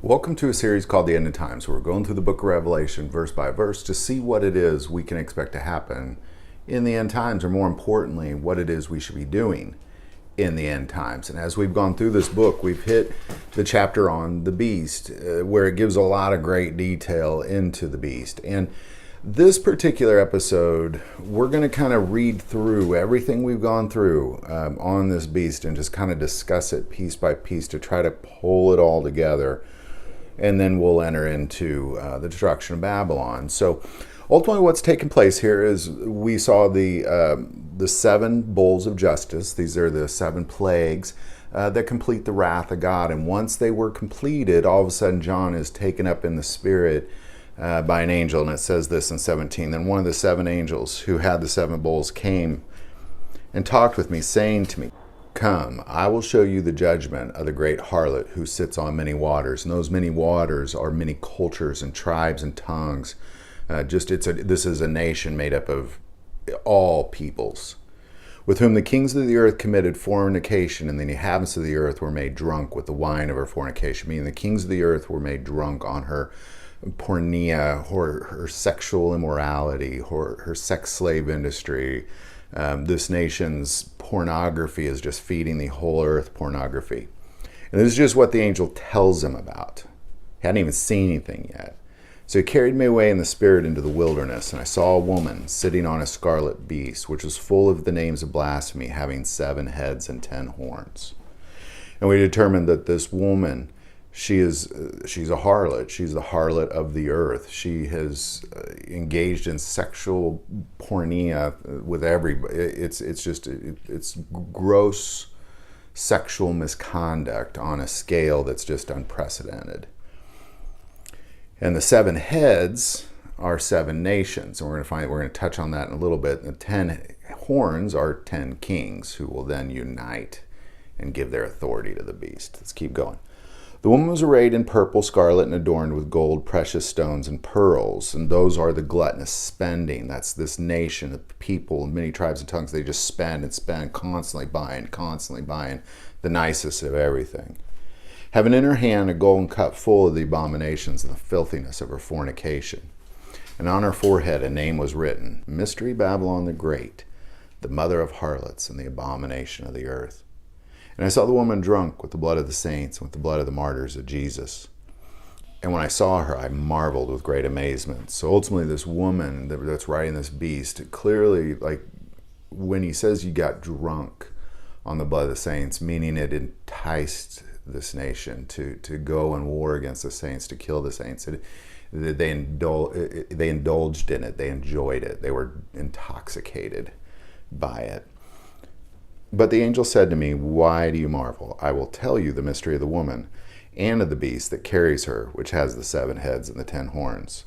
Welcome to a series called The End of Times, where we're going through the book of Revelation verse by verse to see what it is we can expect to happen in the end times, or more importantly, what it is we should be doing in the end times. And as we've gone through this book, we've hit the chapter on the beast, where it gives a lot of great detail into the beast. And this particular episode, we're going to kind of read through everything we've gone through on this beast and just kind of discuss it piece by piece to try to pull it all together. And then we'll enter into the destruction of Babylon. So ultimately what's taken place here is we saw the seven bowls of justice. These are the seven plagues that complete the wrath of God. And once they were completed, all of a sudden John is taken up in the spirit by an angel. And it says this in 17. Then one of the seven angels who had the seven bowls came and talked with me, saying to me, "Come, I will show you the judgment of the great harlot who sits on many waters." And those many waters are many cultures and tribes and tongues. This is a nation made up of all peoples, with whom the kings of the earth committed fornication, and the inhabitants of the earth were made drunk with the wine of her fornication. Meaning the kings of the earth were made drunk on her porneia, her sexual immorality, her sex slave industry. This nation's pornography is just feeding the whole earth pornography. And this is just what the angel tells him about. He hadn't even seen anything yet. So he carried me away in the spirit into the wilderness, and I saw a woman sitting on a scarlet beast, which was full of the names of blasphemy, having 7 heads and 10 horns. And we determined that this woman, she's a harlot. She's the harlot of the earth. She has engaged in sexual porneia with everybody. It's gross sexual misconduct on a scale that's just unprecedented. And the 7 heads are 7 nations, and we're going to touch on that in a little bit. And the 10 horns are 10 kings who will then unite and give their authority to the beast. Let's keep going. The woman was arrayed in purple, scarlet, and adorned with gold, precious stones, and pearls. And those are the gluttonous spending. That's this nation of people, many tribes and tongues. They just spend and spend, constantly buying the nicest of everything. Having in her hand a golden cup full of the abominations and the filthiness of her fornication. And on her forehead a name was written, Mystery Babylon the Great, the mother of harlots and the abomination of the earth. And I saw the woman drunk with the blood of the saints and with the blood of the martyrs of Jesus. And when I saw her, I marveled with great amazement. So ultimately this woman that's riding this beast, clearly, like when he says you got drunk on the blood of the saints, meaning it enticed this nation to go and war against the saints, to kill the saints. They indulged in it. They enjoyed it. They were intoxicated by it. But the angel said to me, "Why do you marvel? I will tell you the mystery of the woman and of the beast that carries her, which has the 7 heads and the 10 horns.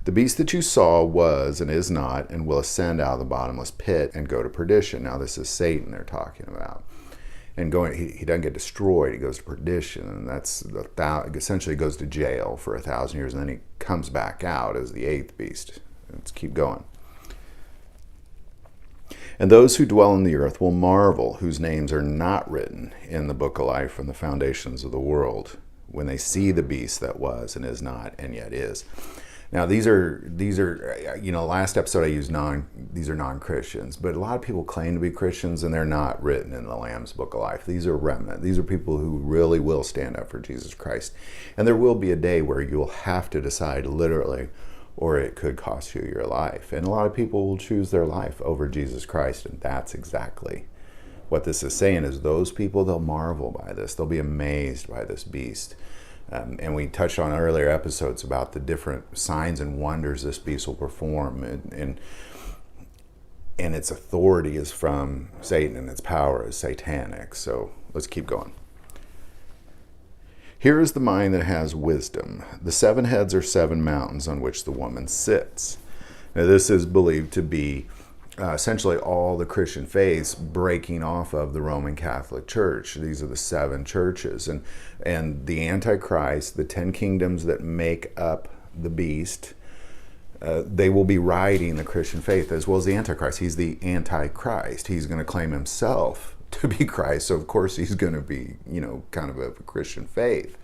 The beast that you saw was and is not, and will ascend out of the bottomless pit and go to perdition." Now this is Satan they're talking about. And he doesn't get destroyed, he goes to perdition, and that's essentially goes to jail for 1,000 years, and then he comes back out as the 8th beast. Let's keep going. And those who dwell in the earth will marvel, whose names are not written in the book of life from the foundations of the world, when they see the beast that was and is not and yet is. Now these are last episode I used these are non-Christians, but a lot of people claim to be Christians and they're not written in the Lamb's book of life. These are remnant. These are people who really will stand up for Jesus Christ. And there will be a day where you'll have to decide literally, or it could cost you your life. And a lot of people will choose their life over Jesus Christ, and that's exactly what this is saying, is those people, they'll marvel by this. They'll be amazed by this beast. And we touched on earlier episodes about the different signs and wonders this beast will perform. And its authority is from Satan, and its power is satanic. So let's keep going. Here is the mind that has wisdom. The 7 heads are 7 mountains on which the woman sits. Now this is believed to be essentially all the Christian faiths breaking off of the Roman Catholic Church. These are the 7 churches. And the Antichrist, the 10 kingdoms that make up the beast, they will be riding the Christian faith as well as the Antichrist. He's the Antichrist. He's going to claim himself to be Christ. So of course he's going to be, kind of a Christian faith.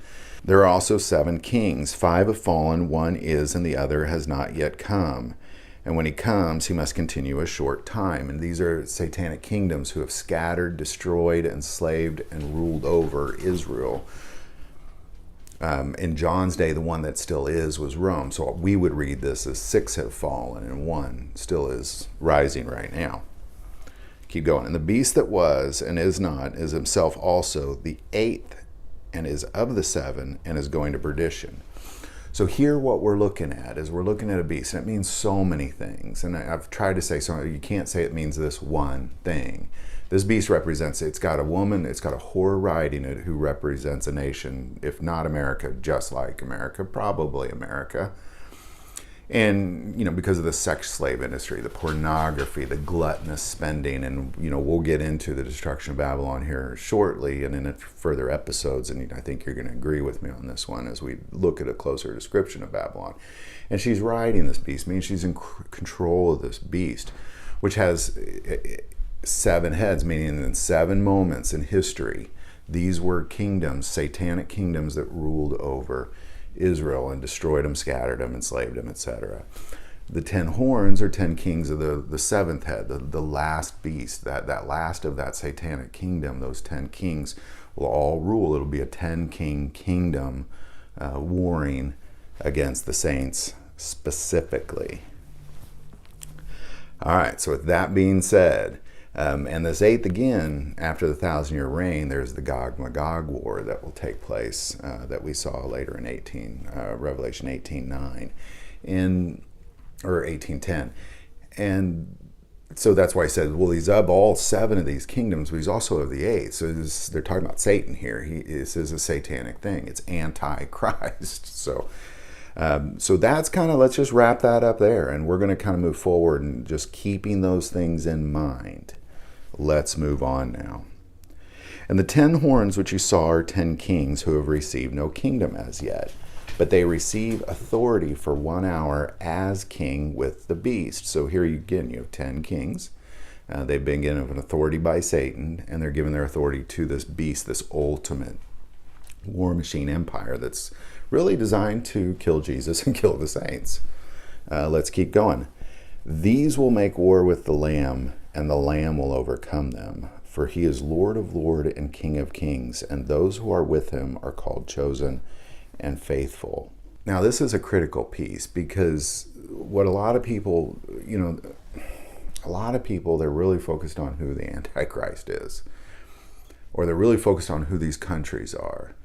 There are also 7 kings. 5 have fallen, 1 is, and the other has not yet come. And when he comes, he must continue a short time. And these are satanic kingdoms who have scattered, destroyed, enslaved, and ruled over Israel. In John's day, the one that still is was Rome. So we would read this as 6 have fallen and 1 still is rising right now. Keep going. And the beast that was and is not is himself also the 8th and is of the 7 and is going to perdition. So here what we're looking at is we're looking at a beast, and it means so many things. And I've tried to say something, you can't say it means this one thing. This beast represents, it's got a woman, it's got a whore riding it who represents a nation, if not America, just like America, probably America. And, because of the sex slave industry, the pornography, the gluttonous spending, and, we'll get into the destruction of Babylon here shortly and in further episodes, and I think you're going to agree with me on this one as we look at a closer description of Babylon. And she's riding this beast, meaning she's in control of this beast, which has 7 heads, meaning in 7 moments in history, these were kingdoms, satanic kingdoms that ruled over Israel and destroyed them, scattered them, enslaved them, etc. The 10 horns are 10 kings of the 7th head, the last beast, that last of that satanic kingdom. Those 10 kings will all rule. It'll be a 10-king kingdom warring against the saints specifically. All right, so with that being said, and this 8th again, after the 1,000-year reign, there's the Gog-Magog war that will take place that we saw later in Revelation 18:9, or 18:10. And so that's why I said, well, he's of all 7 of these kingdoms, but he's also of the 8th. So they're talking about Satan here. This is a satanic thing. It's anti-Christ. So that's kind of, let's just wrap that up there. And we're going to kind of move forward and just keeping those things in mind. Let's move on now. And the 10 horns which you saw are 10 kings who have received no kingdom as yet, but they receive authority for 1 hour as king with the beast. So here you have 10 kings. They've been given an authority by Satan, and they're given their authority to this beast, this ultimate war machine empire that's really designed to kill Jesus and kill the saints. Let's keep going. These will make war with the Lamb, and the Lamb will overcome them. For he is Lord of lords and King of kings, and those who are with him are called chosen and faithful. Now this is a critical piece, because what a lot of people, they're really focused on who the Antichrist is, or they're really focused on who these countries are.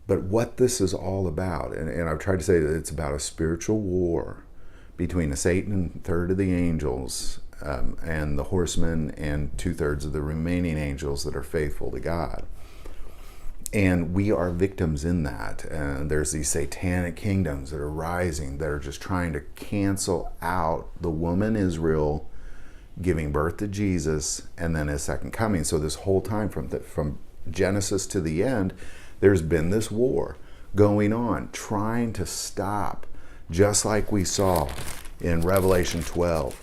But what this is all about, and I've tried to say that it's about a spiritual war between the Satan and 1/3 of the angels, and the horsemen and 2/3 of the remaining angels that are faithful to God. And we are victims in that. And there's these satanic kingdoms that are rising that are just trying to cancel out the woman Israel giving birth to Jesus and then his second coming. So this whole time from Genesis to the end, there's been this war going on, trying to stop, just like we saw in Revelation 12,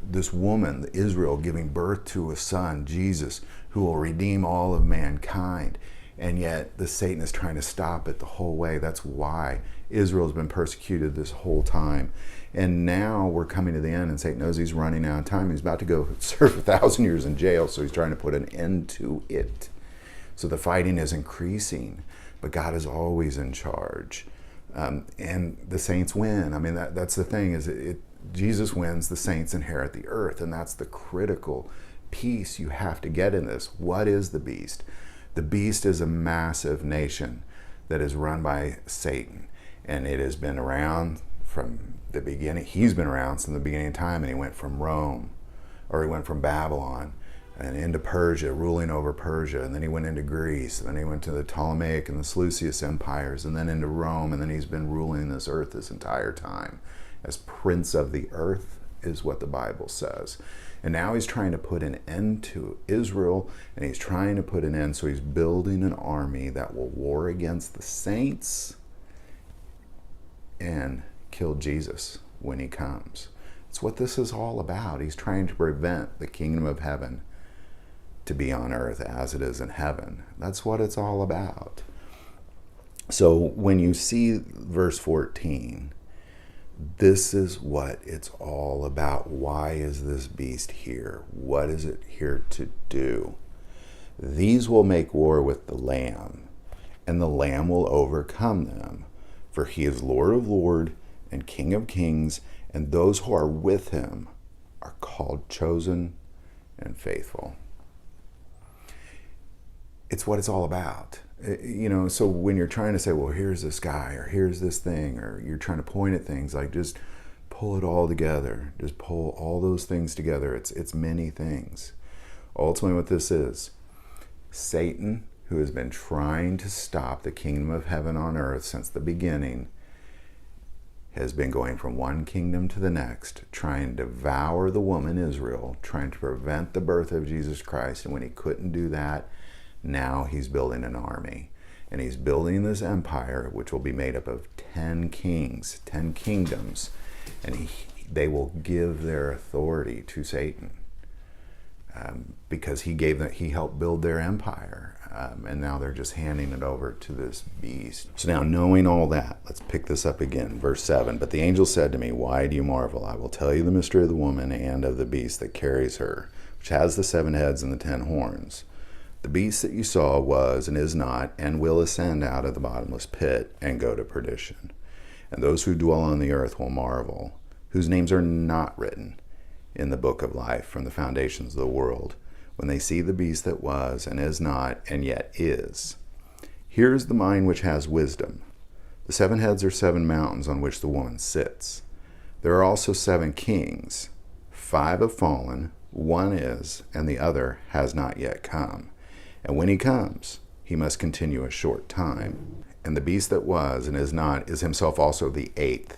this woman, Israel, giving birth to a son, Jesus, who will redeem all of mankind. And yet the Satan is trying to stop it the whole way. That's why Israel's been persecuted this whole time. And now we're coming to the end, and Satan knows he's running out of time. He's about to go serve 1,000 years in jail, so he's trying to put an end to it. So the fighting is increasing, but God is always in charge. And the saints win. I mean, that's the thing, is Jesus wins, the saints inherit the earth, and that's the critical piece you have to get in this. What is the beast? The beast is a massive nation that is run by Satan, and it has been around from the beginning. He's been around since the beginning of time, and he went from Babylon and into Persia, ruling over Persia, and then he went into Greece, and then he went to the Ptolemaic and the Seleucid empires, and then into Rome, and then he's been ruling this earth this entire time as prince of the earth, is what the Bible says. And now he's trying to put an end to Israel, and he's trying to put an end, so he's building an army that will war against the saints and kill Jesus when he comes. It's what this is all about. He's trying to prevent the kingdom of heaven to be on earth as it is in heaven. That's what it's all about. So when you see verse 14, this is what it's all about. Why is this beast here? What is it here to do? These will make war with the Lamb, and the Lamb will overcome them. For he is Lord of lords and King of kings, and those who are with him are called chosen and faithful. It's what it's all about. So when you're trying to say, well, here's this guy, or here's this thing, or you're trying to point at things, like, just pull it all together. Just pull all those things together. It's many things. Ultimately, what this is, Satan, who has been trying to stop the kingdom of heaven on earth since the beginning, has been going from one kingdom to the next, trying to devour the woman Israel, trying to prevent the birth of Jesus Christ. And when he couldn't do that, now he's building an army. And he's building this empire, which will be made up of 10 kings, 10 kingdoms. And they will give their authority to Satan. Because he helped build their empire. And now they're just handing it over to this beast. So now, knowing all that, let's pick this up again. Verse 7, but the angel said to me, why do you marvel? I will tell you the mystery of the woman and of the beast that carries her, which has the 7 heads and the 10 horns. The beast that you saw was and is not, and will ascend out of the bottomless pit and go to perdition. And those who dwell on the earth will marvel, whose names are not written in the book of life from the foundations of the world, when they see the beast that was and is not and yet is. Here is the mind which has wisdom. The 7 heads are 7 mountains on which the woman sits. There are also 7 kings. 5 have fallen, 1 is, and the other has not yet come. And when he comes, he must continue a short time. And the beast that was and is not is himself also the 8th,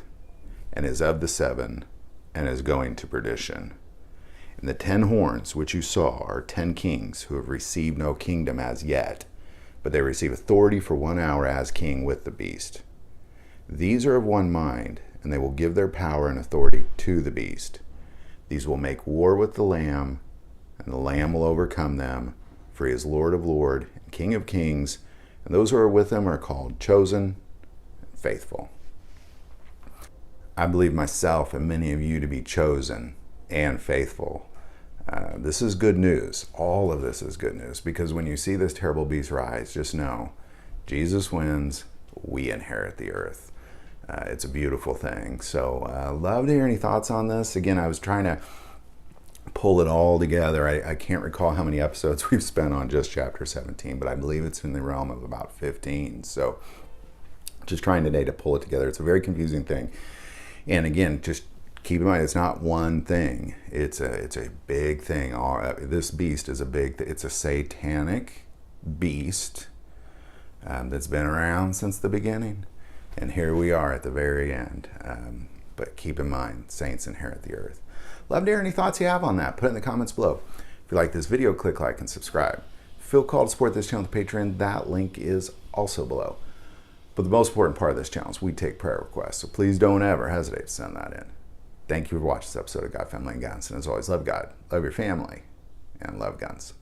and is of the 7, and is going to perdition. And the 10 horns which you saw are 10 kings who have received no kingdom as yet, but they receive authority for 1 hour as king with the beast. These are of one mind, and they will give their power and authority to the beast. These will make war with the Lamb, and the Lamb will overcome them, for he is Lord of lords and King of kings, and those who are with him are called chosen and faithful. I believe myself and many of you to be chosen and faithful. This is good news. All of this is good news, because when you see this terrible beast rise, just know Jesus wins. We inherit the earth. It's a beautiful thing. So love to hear any thoughts on this. Again, I was trying to pull it all together. I can't recall how many episodes we've spent on just chapter 17, but I believe it's in the realm of about 15. So just trying today to pull it together. It's a very confusing thing. And again, just keep in mind, it's not one thing. It's a big thing. This beast is it's a satanic beast that's been around since the beginning. And here we are at the very end. But keep in mind, saints inherit the earth. Love to hear any thoughts you have on that. Put it in the comments below. If you like this video, click like and subscribe. Feel called to support this channel with Patreon. That link is also below. But the most important part of this channel is we take prayer requests. So please don't ever hesitate to send that in. Thank you for watching this episode of God, Family, and Guns. And as always, love God, love your family, and love guns.